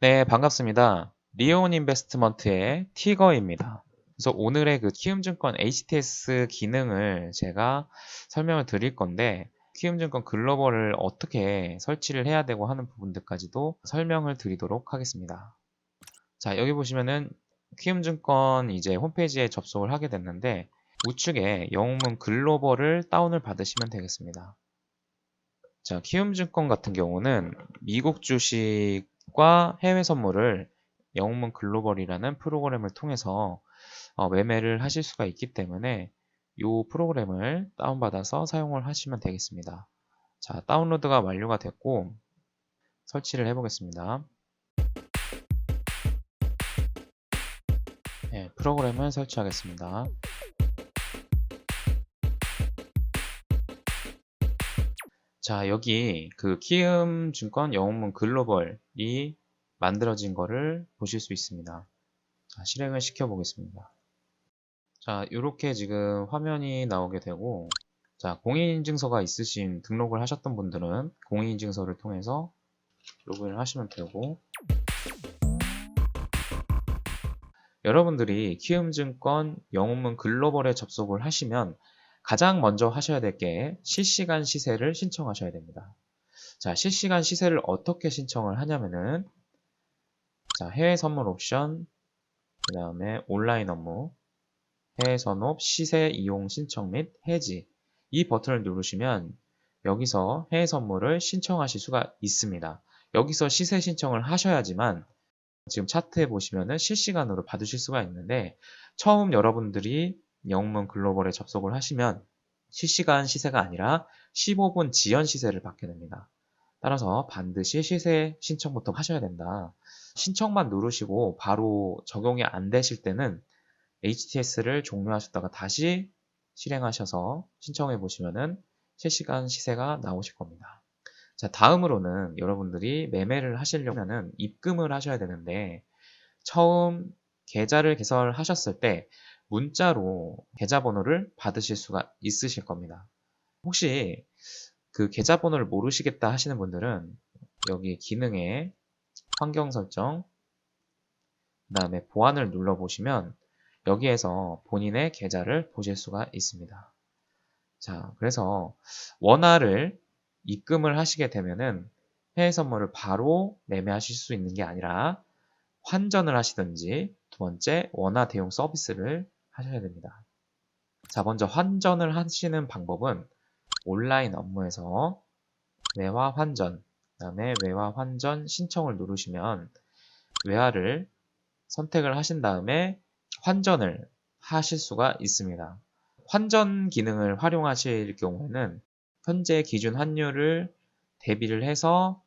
네, 반갑습니다. 리온 인베스트먼트의 티거입니다. 그래서 오늘의 그 키움증권 HTS 기능을 제가 설명을 드릴 건데, 키움증권 글로벌을 어떻게 설치를 해야 되고 하는 부분들까지도 설명을 드리도록 하겠습니다. 자, 여기 보시면은 키움증권 이제 홈페이지에 접속을 하게 됐는데, 우측에 영웅문 글로벌을 다운을 받으시면 되겠습니다. 자, 키움증권 같은 경우는 미국 주식과 해외 선물을 영웅문 글로벌이라는 프로그램을 통해서 매매를 하실 수가 있기 때문에 이 프로그램을 다운받아서 사용을 하시면 되겠습니다. 자, 다운로드가 완료가 됐고 설치를 해보겠습니다. 네, 프로그램을 설치하겠습니다. 자, 여기 그 키움증권 영웅문 글로벌이 만들어진 거를 보실 수 있습니다. 자, 실행을 시켜 보겠습니다. 자, 이렇게 지금 화면이 나오게 되고, 자, 공인인증서가 있으신 등록을 하셨던 분들은 공인인증서를 통해서 로그인을 하시면 되고, 여러분들이 키움증권 영웅문 글로벌에 접속을 하시면 가장 먼저 하셔야 될 게 실시간 시세를 신청하셔야 됩니다. 자, 실시간 시세를 어떻게 신청을 하냐면은, 자, 해외 선물 옵션, 그 다음에 온라인 업무, 해외 선업 시세 이용 신청 및 해지, 이 버튼을 누르시면 여기서 해외 선물을 신청하실 수가 있습니다. 여기서 시세 신청을 하셔야지만 지금 차트에 보시면은 실시간으로 받으실 수가 있는데, 처음 여러분들이 영문 글로벌에 접속을 하시면 실시간 시세가 아니라 15분 지연 시세를 받게 됩니다. 따라서 반드시 시세 신청부터 하셔야 된다. 신청만 누르시고 바로 적용이 안 되실 때는 HTS를 종료하셨다가 다시 실행하셔서 신청해 보시면은 실시간 시세가 나오실 겁니다. 자, 다음으로는 여러분들이 매매를 하시려면은 입금을 하셔야 되는데, 처음 계좌를 개설하셨을 때 문자로 계좌번호를 받으실 수가 있으실 겁니다. 혹시 그 계좌번호를 모르시겠다 하시는 분들은 여기 기능에 환경 설정, 그 다음에 보안을 눌러보시면 여기에서 본인의 계좌를 보실 수가 있습니다. 자, 그래서 원화를 입금을 하시게 되면은 해외 선물을 바로 매매하실 수 있는 게 아니라 환전을 하시든지, 두 번째 원화 대용 서비스를 하셔야 됩니다. 자, 먼저 환전을 하시는 방법은 온라인 업무에서 외화 환전, 그 다음에 외화 환전 신청을 누르시면 외화를 선택을 하신 다음에 환전을 하실 수가 있습니다. 환전 기능을 활용하실 경우에는 현재 기준 환율을 대비를 해서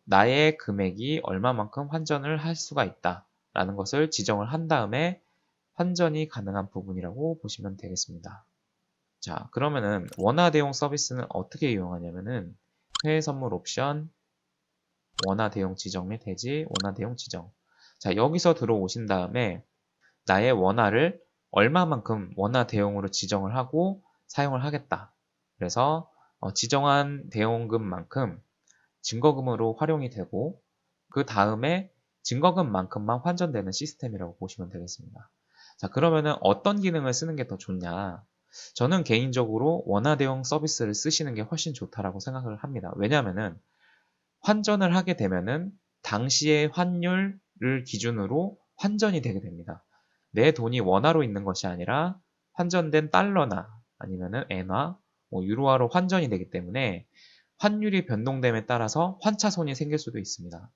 나의 금액이 얼마만큼 환전을 할 수가 있다 라는 것을 지정을 한 다음에 환전이 가능한 부분이라고 보시면 되겠습니다. 자, 그러면은 원화 대용 서비스는 어떻게 이용하냐면은 해외 선물 옵션, 원화 대용 지정 및 해지, 원화 대용 지정. 자, 여기서 들어오신 다음에 나의 원화를 얼마만큼 원화 대용으로 지정을 하고 사용을 하겠다. 그래서 지정한 대용금만큼 증거금으로 활용이 되고, 그 다음에 증거금만큼만 환전되는 시스템이라고 보시면 되겠습니다. 자, 그러면은 어떤 기능을 쓰는 게 더 좋냐? 저는 개인적으로 원화 대용 서비스를 쓰시는 게 훨씬 좋다라고 생각을 합니다. 왜냐하면은 환전을 하게 되면은 당시의 환율을 기준으로 환전이 되게 됩니다. 내 돈이 원화로 있는 것이 아니라 환전된 달러나 아니면은 엔화, 유로화로 환전이 되기 때문에 환율이 변동됨에 따라서 환차손이 생길 수도 있습니다.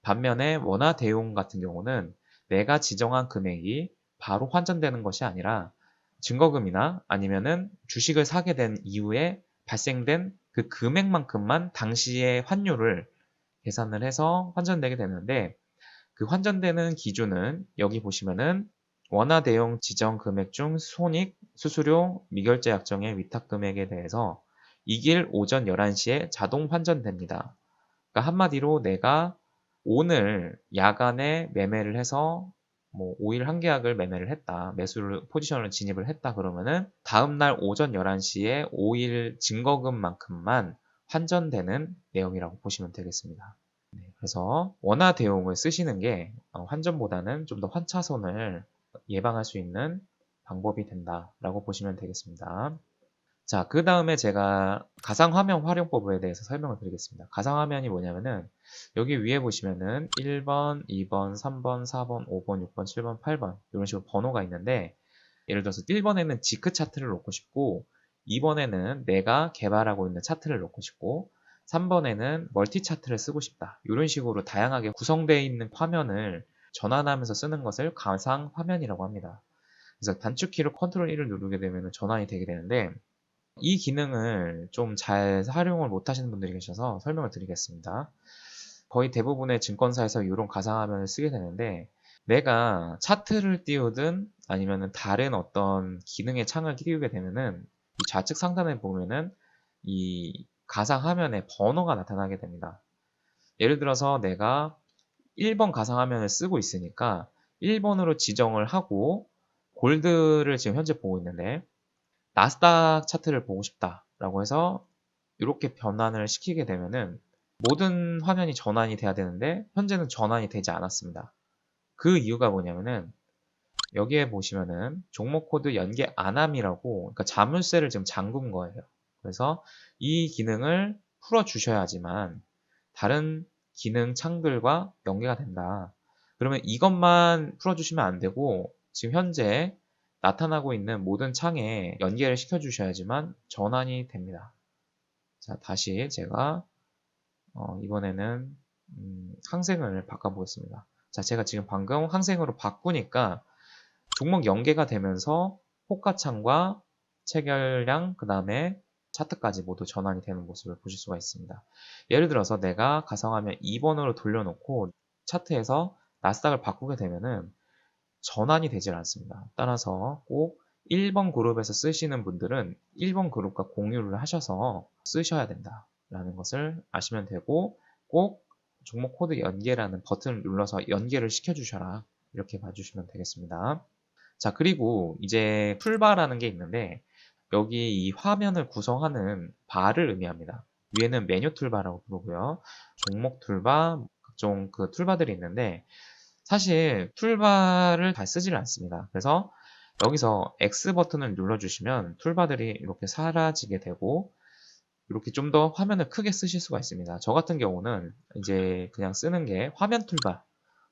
반면에 원화 대용 같은 경우는 내가 지정한 금액이 바로 환전되는 것이 아니라 증거금이나 아니면은 주식을 사게 된 이후에 발생된 그 금액만큼만 당시의 환율을 계산을 해서 환전되게 되는데, 그 환전되는 기준은 여기 보시면은 원화 대용 지정 금액 중 손익, 수수료, 미결제 약정의 위탁 금액에 대해서 이길 오전 11시에 자동 환전됩니다. 그러니까 한마디로 내가 오늘 야간에 매매를 해서 5일 한 계약을 매매를 했다. 매수를 포지션을 진입을 했다 그러면은 다음날 오전 11시에 5일 증거금만큼만 환전되는 내용이라고 보시면 되겠습니다. 네, 그래서 원화 대용을 쓰시는 게 환전보다는 좀 더 환차손을 예방할 수 있는 방법이 된다라고 보시면 되겠습니다. 자, 그 다음에 제가 가상화면 활용법에 대해서 설명을 드리겠습니다. 가상화면이 뭐냐면은 여기 위에 보시면은 1번, 2번, 3번, 4번, 5번, 6번, 7번, 8번 이런 식으로 번호가 있는데 예를 들어서 1번에는 지크 차트를 놓고 싶고 2번에는 내가 개발하고 있는 차트를 놓고 싶고 3번에는 멀티 차트를 쓰고 싶다. 이런 식으로 다양하게 구성되어 있는 화면을 전환하면서 쓰는 것을 가상 화면이라고 합니다. 그래서 단축키로 컨트롤 1을 누르게 되면 전환이 되게 되는데 이 기능을 좀 잘 활용을 못 하시는 분들이 계셔서 설명을 드리겠습니다. 거의 대부분의 증권사에서 이런 가상화면을 쓰게 되는데 내가 차트를 띄우든 아니면 다른 어떤 기능의 창을 띄우게 되면은 이 좌측 상단에 보면은 이 가상화면에 번호가 나타나게 됩니다. 예를 들어서 내가 1번 가상화면을 쓰고 있으니까 1번으로 지정을 하고 골드를 지금 현재 보고 있는데 나스닥 차트를 보고 싶다라고 해서 이렇게 변환을 시키게 되면은 모든 화면이 전환이 돼야 되는데 현재는 전환이 되지 않았습니다. 그 이유가 뭐냐면은 여기에 보시면은 종목 코드 연계 안함이라고 그러니까 자물쇠를 지금 잠근 거예요. 그래서 이 기능을 풀어 주셔야지만 다른 기능 창들과 연계가 된다. 그러면 이것만 풀어 주시면 안 되고 지금 현재 나타나고 있는 모든 창에 연계를 시켜 주셔야지만 전환이 됩니다. 자, 다시 제가 이번에는 항생을 바꿔보겠습니다. 자, 제가 지금 방금 항생으로 바꾸니까 종목 연계가 되면서 호가창과 체결량, 그 다음에 차트까지 모두 전환이 되는 모습을 보실 수가 있습니다. 예를 들어서 내가 가상화면 2번으로 돌려놓고 차트에서 나스닥을 바꾸게 되면은 전환이 되질 않습니다. 따라서 꼭 1번 그룹에서 쓰시는 분들은 1번 그룹과 공유를 하셔서 쓰셔야 된다라는 것을 아시면 되고 꼭 종목 코드 연계라는 버튼을 눌러서 연계를 시켜주셔라 이렇게 봐주시면 되겠습니다. 자, 그리고 이제 툴바라는 게 있는데 여기 이 화면을 구성하는 바를 의미합니다. 위에는 메뉴 툴바라고 부르고요. 종목 툴바, 각종 그 툴바들이 있는데 사실 툴바를 잘 쓰지를 않습니다. 그래서 여기서 X 버튼을 눌러주시면 툴바들이 이렇게 사라지게 되고 이렇게 좀 더 화면을 크게 쓰실 수가 있습니다. 저 같은 경우는 이제 그냥 쓰는 게 화면 툴바.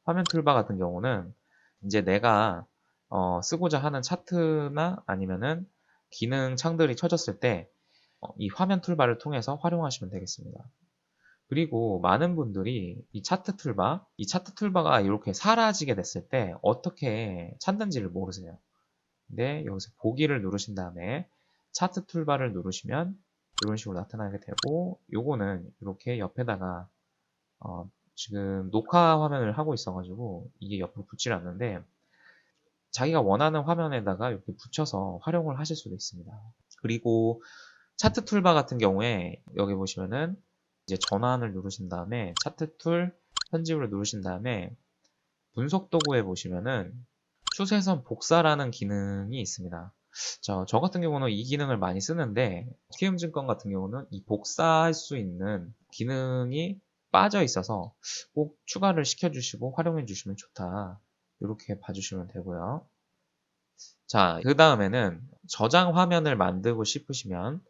화면 툴바 같은 경우는 이제 내가 쓰고자 하는 차트나 아니면은 기능 창들이 켜졌을 때 이 화면 툴바를 통해서 활용하시면 되겠습니다. 그리고 많은 분들이 이 차트 툴바가 이렇게 사라지게 됐을 때 어떻게 찾는지를 모르세요. 근데 여기서 보기를 누르신 다음에 차트 툴바를 누르시면 이런 식으로 나타나게 되고 요거는 이렇게 옆에다가 지금 녹화 화면을 하고 있어가지고 이게 옆으로 붙질 않는데 자기가 원하는 화면에다가 이렇게 붙여서 활용을 하실 수도 있습니다. 그리고 차트 툴바 같은 경우에 여기 보시면은 이제 전환을 누르신 다음에 차트 툴 편집을 누르신 다음에 분석 도구에 보시면은 추세선 복사라는 기능이 있습니다. 저 같은 경우는 이 기능을 많이 쓰는데 키움증권 같은 경우는 이 복사할 수 있는 기능이 빠져 있어서 꼭 추가를 시켜주시고 활용해 주시면 좋다. 이렇게 봐주시면 되고요. 자, 그 다음에는 저장 화면을 만들고 싶으시면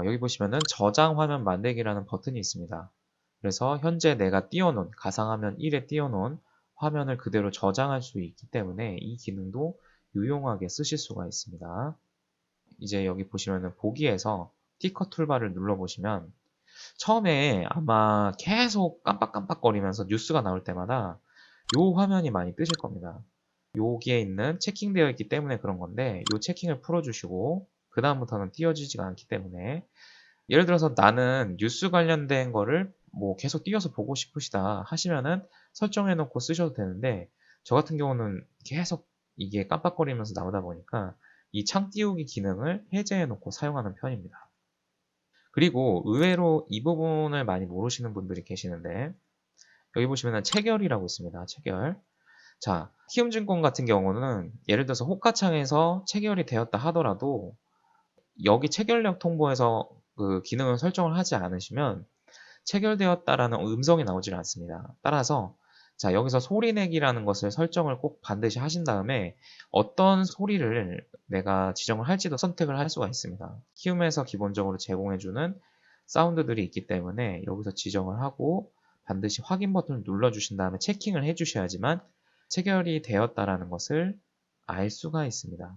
여기 보시면은 저장 화면 만들기라는 버튼이 있습니다. 그래서 현재 내가 띄워놓은 가상화면 1에 띄워놓은 화면을 그대로 저장할 수 있기 때문에 이 기능도 유용하게 쓰실 수가 있습니다. 이제 여기 보시면은 보기에서 티커 툴바를 눌러보시면 처음에 아마 계속 깜빡깜빡거리면서 뉴스가 나올 때마다 이 화면이 많이 뜨실 겁니다. 여기에 있는 체킹되어 있기 때문에 그런 건데 이 체킹을 풀어주시고 그 다음부터는 띄워지지가 않기 때문에 예를 들어서 나는 뉴스 관련된 거를 뭐 계속 띄워서 보고 싶으시다 하시면은 설정해 놓고 쓰셔도 되는데 저 같은 경우는 계속 이게 깜빡거리면서 나오다 보니까 이 창 띄우기 기능을 해제해 놓고 사용하는 편입니다. 그리고 의외로 이 부분을 많이 모르시는 분들이 계시는데 여기 보시면은 체결이라고 있습니다. 체결. 자, 키움증권 같은 경우는 예를 들어서 호가창에서 체결이 되었다 하더라도 여기 체결력 통보에서 그 기능을 설정을 하지 않으시면 체결되었다라는 음성이 나오질 않습니다. 따라서 자, 여기서 소리내기라는 것을 설정을 꼭 반드시 하신 다음에 어떤 소리를 내가 지정을 할지도 선택을 할 수가 있습니다. 키움에서 기본적으로 제공해주는 사운드들이 있기 때문에 여기서 지정을 하고 반드시 확인 버튼을 눌러주신 다음에 체킹을 해주셔야지만 체결이 되었다라는 것을 알 수가 있습니다.